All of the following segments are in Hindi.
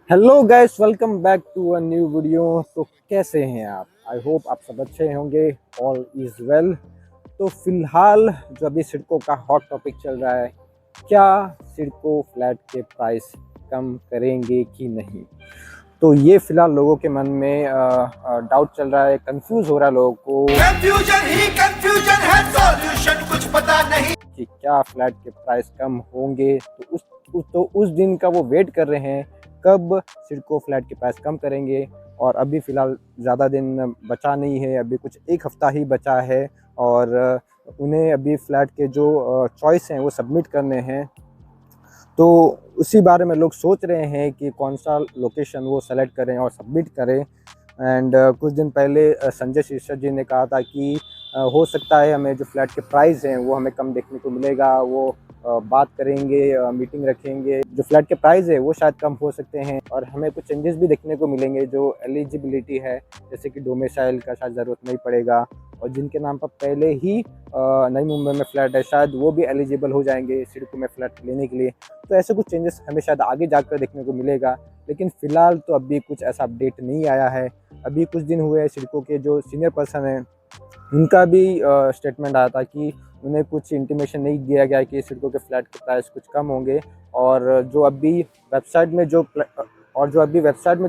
Hello guys, welcome back to a new video. तो कैसे हैं आप? आई होप आप सब अच्छे होंगे। All is well. तो फिलहाल जो अभी सिडको का हॉट टॉपिक चल रहा है, क्या सिडको फ्लैट के प्राइस कम करेंगे कि नहीं। तो ये फिलहाल लोगों के मन में डाउट चल रहा है, कंफ्यूज हो रहा है लोगों को। कंफ्यूजन ही कंफ्यूजन है, सॉल्यूशन कुछ पता नहीं कि क्या फ्लैट के प्राइस कम होंगे। तो उस दिन का वो वेट कर रहे हैं, कब सिडको फ्लैट के प्राइस कम करेंगे। और अभी फ़िलहाल ज़्यादा दिन बचा नहीं है, अभी कुछ एक हफ़्ता ही बचा है। और उन्हें अभी फ्लैट के जो चॉइस हैं वो सबमिट करने हैं। तो उसी बारे में लोग सोच रहे हैं कि कौन सा लोकेशन वो सेलेक्ट करें और सबमिट करें। एंड कुछ दिन पहले संजय शीर्षक जी ने कहा था कि हो सकता है हमें जो फ्लैट के प्राइस हैं वो हमें कम देखने को मिलेगा। वो बात करेंगे, मीटिंग रखेंगे, जो फ्लैट के प्राइस है वो शायद कम हो सकते हैं और हमें कुछ चेंजेस भी देखने को मिलेंगे। जो एलिजिबिलिटी है, जैसे कि डोमिसाइल का शायद ज़रूरत नहीं पड़ेगा, और जिनके नाम पर पहले ही नई मुंबई में फ्लैट है शायद वो भी एलिजिबल हो जाएंगे सिडको में फ्लैट लेने के लिए। तो ऐसे कुछ चेंजेस हमें शायद आगे जाकर देखने को मिलेगा, लेकिन फ़िलहाल तो अभी कुछ ऐसा अपडेट नहीं आया है। अभी कुछ दिन हुए सिडको के जो सीनियर पर्सन हैं उनका भी स्टेटमेंट आया था कि उन्हें कुछ इंटीमेशन नहीं दिया गया कि सिडको के फ्लैट के प्राइस कुछ कम होंगे। और जो अभी वेबसाइट में जो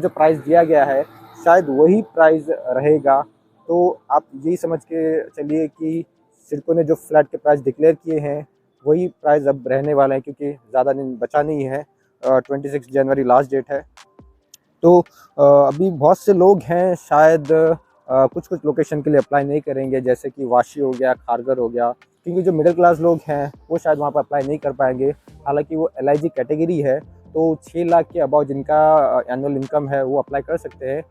प्राइस दिया गया है शायद वही प्राइस रहेगा। तो आप यही समझ के चलिए कि सिडको ने जो फ्लैट के प्राइस डिक्लेयर किए हैं वही प्राइस अब रहने वाले हैं, क्योंकि ज़्यादा दिन बचा नहीं है। 26 जनवरी लास्ट डेट है। तो अभी बहुत से लोग हैं शायद कुछ कुछ लोकेशन के लिए अप्लाई नहीं करेंगे, जैसे कि वाशी हो गया, खारगर हो गया, क्योंकि जो मिडिल क्लास लोग हैं वो शायद वहाँ पर अप्लाई नहीं कर पाएंगे। हालांकि वो एलआईजी कैटेगरी है, तो 6 लाख के अबाव जिनका एनुअल इनकम है वो अप्लाई कर सकते हैं।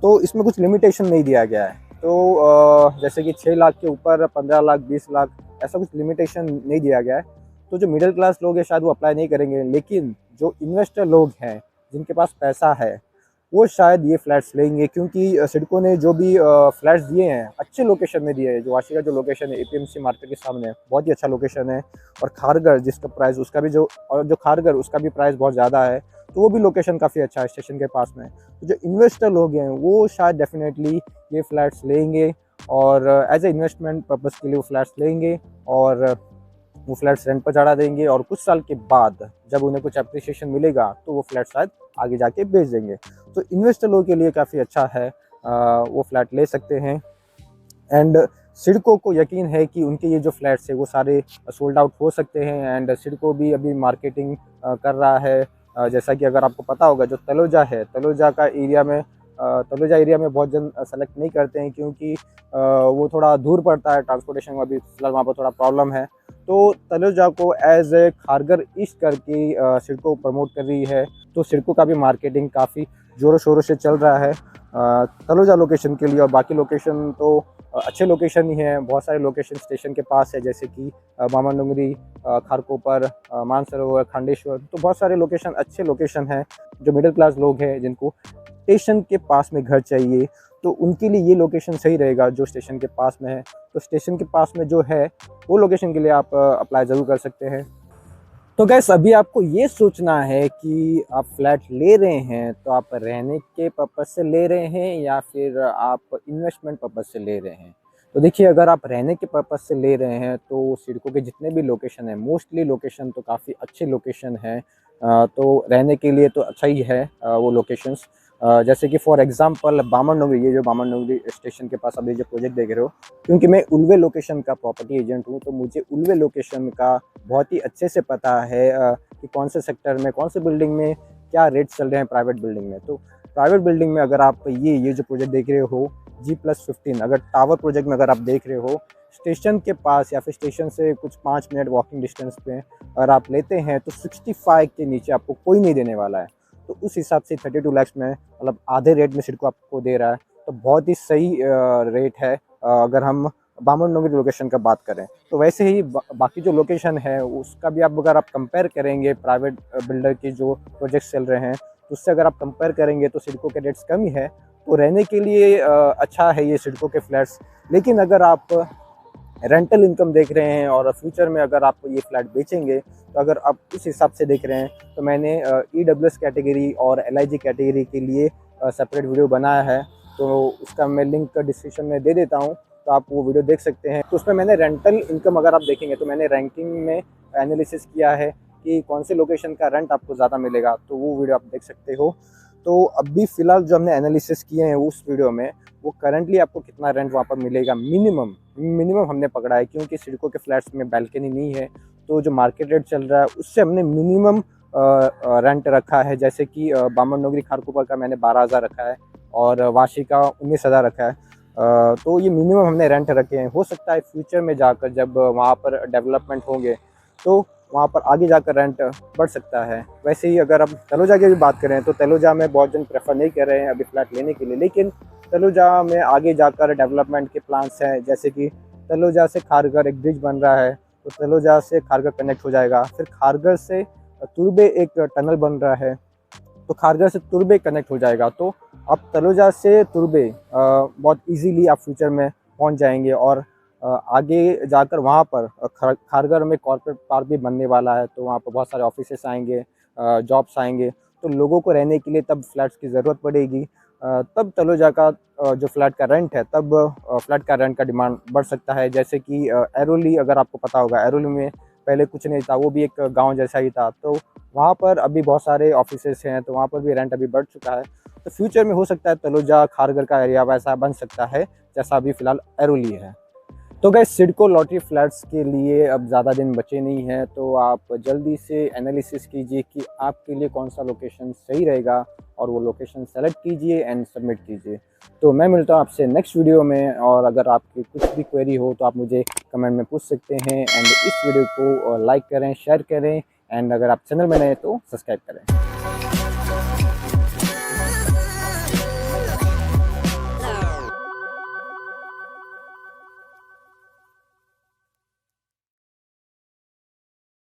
तो इसमें कुछ लिमिटेशन नहीं दिया गया है। तो जैसे कि 6 लाख के ऊपर 15 लाख, 20 लाख, ऐसा कुछ लिमिटेशन नहीं दिया गया है। तो जो मिडिल क्लास लोग हैं शायद वो अप्लाई नहीं करेंगे, लेकिन जो इन्वेस्टर लोग हैं जिनके पास पैसा है वो शायद ये फ्लैट्स लेंगे, क्योंकि सिडको ने जो भी फ्लैट्स दिए हैं अच्छे लोकेशन में दिए हैं। जो वाशी का जो लोकेशन है एपीएमसी मार्केट के सामने है, बहुत ही अच्छा लोकेशन है। और खारगर जिसका प्राइस उसका भी जो खारगर उसका भी प्राइस बहुत ज़्यादा है, तो वो भी लोकेशन काफ़ी अच्छा है स्टेशन के पास में। तो जो इन्वेस्टर लोग हैं वो शायद डेफिनेटली ये फ्लैट्स लेंगे और एज ए इन्वेस्टमेंट पर्पज़ के लिए वो फ्लैट्स लेंगे और वो फ्लैट्स रेंट पर चढ़ा देंगे। और कुछ साल के बाद जब उन्हें कुछ अप्रिसिएशन मिलेगा तो वो फ्लैट शायद आगे जाके बेच देंगे। तो इन्वेस्टर लोगों के लिए काफ़ी अच्छा है, वो फ्लैट ले सकते हैं। एंड सिडको को यकीन है कि उनके ये जो फ्लैट्स है वो सारे सोल्ड आउट हो सकते हैं। एंड सिडको भी अभी मार्केटिंग कर रहा है। जैसा कि अगर आपको पता होगा, जो तलोजा है, तलोजा एरिया में बहुत जन सेलेक्ट नहीं करते हैं, क्योंकि वो थोड़ा दूर पड़ता है, ट्रांसपोर्टेशन में अभी फिलहाल वहाँ पर थोड़ा प्रॉब्लम है। तो तलोजा को एज ए खारगर ईस्ट करके सिडको प्रमोट कर रही है। तो सिडको का भी मार्केटिंग काफ़ी ज़ोरों शोरों से चल रहा है तलोजा लोकेशन के लिए। और बाकी लोकेशन तो अच्छे लोकेशन ही हैं, बहुत सारे लोकेशन स्टेशन के पास है, जैसे कि मामाडुंगरी, खारकोपर, मानसरोवर, खांडेश्वर। तो बहुत सारे लोकेशन अच्छे लोकेशन हैं। जो मिडिल क्लास लोग हैं जिनको स्टेशन के पास में घर चाहिए, तो उनके लिए ये लोकेशन सही रहेगा जो स्टेशन के पास में है। तो स्टेशन के पास में जो है वो लोकेशन के लिए आप अप्लाई ज़रूर कर सकते हैं। तो गैस, अभी आपको ये सोचना है कि आप फ्लैट ले रहे हैं तो आप रहने के पर्पज़ से ले रहे हैं या फिर आप इन्वेस्टमेंट पर्पज़ से ले रहे हैं। तो देखिए, अगर आप रहने के पर्पज़ से ले रहे हैं तो सिडको के जितने भी लोकेशन हैं, मोस्टली लोकेशन तो काफ़ी अच्छे लोकेशन हैं। तो रहने के लिए तो अच्छा ही है वो लोकेशंस। जैसे कि फॉर एग्जांपल बामन-नगरी, ये जो बामन-नगरी स्टेशन के पास अभी जो प्रोजेक्ट देख रहे हो, क्योंकि मैं उल्वे लोकेशन का प्रॉपर्टी एजेंट हूँ, तो मुझे उल्वे लोकेशन का बहुत ही अच्छे से पता है कि कौन से सेक्टर में, कौन से बिल्डिंग में क्या रेट चल रहे हैं प्राइवेट बिल्डिंग में। तो प्राइवेट बिल्डिंग में अगर आप ये जो प्रोजेक्ट देख रहे हो G+15, अगर टावर प्रोजेक्ट में अगर आप देख रहे हो, स्टेशन के पास या फिर स्टेशन से कुछ 5 मिनट वॉकिंग डिस्टेंस पे अगर आप लेते हैं तो 65 के नीचे आपको कोई नहीं देने वाला है। तो उस हिसाब से 32 लाख में, मतलब आधे रेट में सिडको आपको दे रहा है, तो बहुत ही सही रेट है। अगर हम बामन-नगरी लोकेशन का बात करें, तो वैसे ही बाकी जो लोकेशन है उसका भी अगर आप कंपेयर करेंगे प्राइवेट बिल्डर की जो प्रोजेक्ट्स चल रहे हैं, तो उससे अगर आप कंपेयर करेंगे तो सिडको के रेट्स कम ही है। तो रहने के लिए अच्छा है ये सिडको के फ्लैट्स। लेकिन अगर आप रेंटल इनकम देख रहे हैं और फ्यूचर में अगर आप ये फ्लैट बेचेंगे तो अगर आप उस हिसाब से देख रहे हैं तो मैंने EWS कैटेगरी और LIG कैटेगरी के लिए सेपरेट वीडियो बनाया है, तो उसका मैं लिंक डिस्क्रिप्शन में दे देता हूँ, तो आप वो वीडियो देख सकते हैं। तो उसमें मैंने रेंटल इनकम अगर आप देखेंगे तो मैंने रैंकिंग में एनालिसिस किया है कि कौन से लोकेशन का रेंट आपको ज़्यादा मिलेगा, तो वो वीडियो आप देख सकते हो। तो अभी फ़िलहाल जो हमने एनालिसिस किए हैं उस वीडियो में, वो करंटली आपको कितना रेंट वहाँ पर मिलेगा मिनिमम हमने पकड़ा है, क्योंकि सिडको के फ्लैट्स में बैल्कनी नहीं है, तो जो मार्केट रेट चल रहा है उससे हमने मिनिमम रेंट रखा है। जैसे कि बामन नगरी खारकोपर का मैंने 12,000 रखा है और वाशी का 19,000 रखा है। तो ये मिनिमम हमने रेंट रखे हैं। हो सकता है फ्यूचर में जाकर जब वहाँ पर डेवलपमेंट होंगे तो वहाँ पर आगे जाकर रेंट बढ़ सकता है। वैसे ही अगर हम तलोजा की भी बात करें तो तलोजा में बहुत जन प्रेफर नहीं कर रहे हैं अभी फ्लैट लेने के लिए, लेकिन तलोजा में आगे जाकर डेवलपमेंट के प्लान्स हैं। जैसे कि तलोजा से खारघर एक ब्रिज बन रहा है, तो तलोजा से खारघर कनेक्ट हो जाएगा। फिर खारघर से तुरबे एक टनल बन रहा है, तो खारघर से तुरबे कनेक्ट हो जाएगा। तो आप तलोजा से तुरबे बहुत इजीली आप फ्यूचर में पहुंच जाएंगे और आगे जाकर वहाँ पर खारघर में कॉर्पोरेट पार्क भी बनने वाला है, तो वहाँ पर बहुत सारे ऑफिसेस आएंगे, जॉब्स आएंगे, तो लोगों को रहने के लिए तब फ्लैट्स की ज़रूरत पड़ेगी। तब तलोजा का जो फ्लैट का रेंट है, तब फ्लैट का रेंट का डिमांड बढ़ सकता है। जैसे कि एरोली, अगर आपको पता होगा, एरोली में पहले कुछ नहीं था, वो भी एक गांव जैसा ही था, तो वहाँ पर अभी बहुत सारे ऑफिसेस हैं, तो वहाँ पर भी रेंट अभी बढ़ चुका है। तो फ्यूचर में हो सकता है तलोजा खारघर का एरिया वैसा बन सकता है जैसा अभी फ़िलहाल एरोली है। तो गाइस, सिडको लॉटरी फ्लैट्स के लिए अब ज़्यादा दिन बचे नहीं हैं, तो आप जल्दी से एनालिसिस कीजिए कि आपके लिए कौन सा लोकेशन सही रहेगा और वो लोकेशन सेलेक्ट कीजिए एंड सबमिट कीजिए। तो मैं मिलता हूँ आपसे नेक्स्ट वीडियो में, और अगर आपकी कुछ भी क्वेरी हो तो आप मुझे कमेंट में पूछ सकते हैं। एंड इस वीडियो को लाइक करें, शेयर करें, एंड अगर आप चैनल में नए तो सब्सक्राइब करें।